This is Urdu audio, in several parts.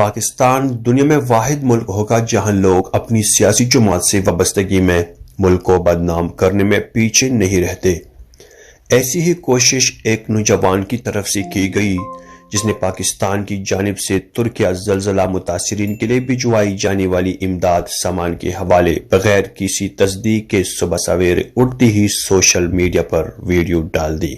پاکستان دنیا میں واحد ملک ہوگا جہاں لوگ اپنی سیاسی جماعت سے وابستگی میں ملک کو بدنام کرنے میں پیچھے نہیں رہتے۔ ایسی ہی کوشش ایک نوجوان کی طرف سے کی گئی جس نے پاکستان کی جانب سے ترکیہ زلزلہ متاثرین کے لیے بھجوائی جانے والی امداد سامان کے حوالے بغیر کسی تصدیق کے صبح سویرے اٹھتی ہی سوشل میڈیا پر ویڈیو ڈال دی۔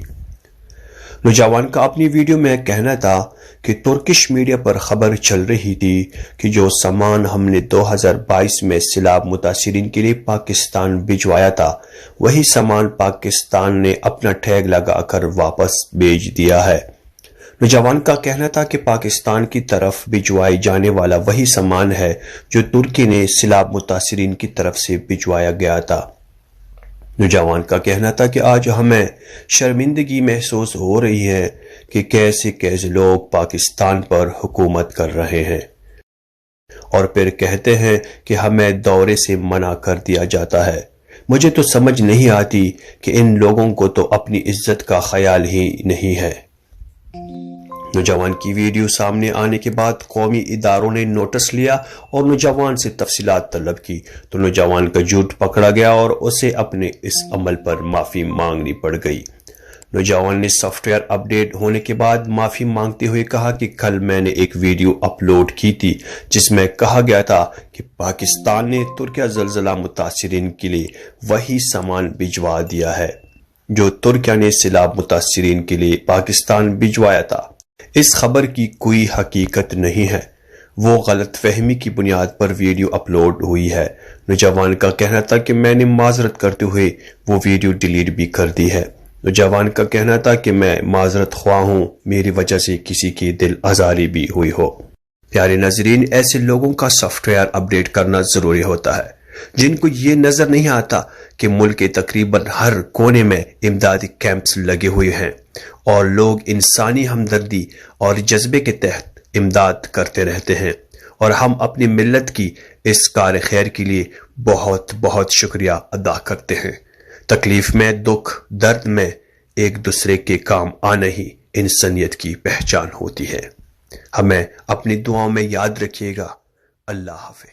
نوجوان کا اپنی ویڈیو میں کہنا تھا کہ ترکش میڈیا پر خبر چل رہی تھی کہ جو سامان ہم نے 2022 میں سیلاب متاثرین کے لیے پاکستان بھجوایا تھا وہی سامان پاکستان نے اپنا ٹیگ لگا کر واپس بھیج دیا ہے۔ نوجوان کا کہنا تھا کہ پاکستان کی طرف بھجوائی جانے والا وہی سامان ہے جو ترکی نے سیلاب متاثرین کی طرف سے بھجوایا گیا تھا۔ نوجوان کا کہنا تھا کہ آج ہمیں شرمندگی محسوس ہو رہی ہے کہ کیسے لوگ پاکستان پر حکومت کر رہے ہیں اور پھر کہتے ہیں کہ ہمیں دورے سے منع کر دیا جاتا ہے۔ مجھے تو سمجھ نہیں آتی کہ ان لوگوں کو تو اپنی عزت کا خیال ہی نہیں ہے۔ نوجوان کی ویڈیو سامنے آنے کے بعد قومی اداروں نے نوٹس لیا اور نوجوان سے تفصیلات طلب کی تو نوجوان کا جھوٹ پکڑا گیا اور اسے اپنے اس عمل پر معافی مانگنی پڑ گئی۔ نوجوان نے سافٹ ویئر اپ ڈیٹ ہونے کے بعد معافی مانگتے ہوئے کہا کہ کل میں نے ایک ویڈیو اپلوڈ کی تھی جس میں کہا گیا تھا کہ پاکستان نے ترکیہ زلزلہ متاثرین کے لیے وہی سامان بھجوا دیا ہے جو ترکیہ نے سیلاب متاثرین کے لیے پاکستان بھجوایا تھا۔ اس خبر کی کوئی حقیقت نہیں ہے، وہ غلط فہمی کی بنیاد پر ویڈیو اپلوڈ ہوئی ہے۔ نوجوان کا کہنا تھا کہ میں نے معذرت کرتے ہوئے وہ ویڈیو ڈیلیٹ بھی کر دی ہے۔ نوجوان کا کہنا تھا کہ میں معذرت خواہ ہوں، میری وجہ سے کسی کی دل آزاری بھی ہوئی ہو۔ پیارے ناظرین، ایسے لوگوں کا سافٹ ویئر اپڈیٹ کرنا ضروری ہوتا ہے جن کو یہ نظر نہیں آتا کہ ملک کے تقریباً ہر کونے میں امدادی کیمپس لگے ہوئے ہیں اور لوگ انسانی ہمدردی اور جذبے کے تحت امداد کرتے رہتے ہیں، اور ہم اپنی ملت کی اس کار خیر کے لیے بہت بہت شکریہ ادا کرتے ہیں۔ تکلیف میں، دکھ درد میں ایک دوسرے کے کام آنا ہی انسانیت کی پہچان ہوتی ہے۔ ہمیں اپنی دعاؤں میں یاد رکھیے گا۔ اللہ حافظ۔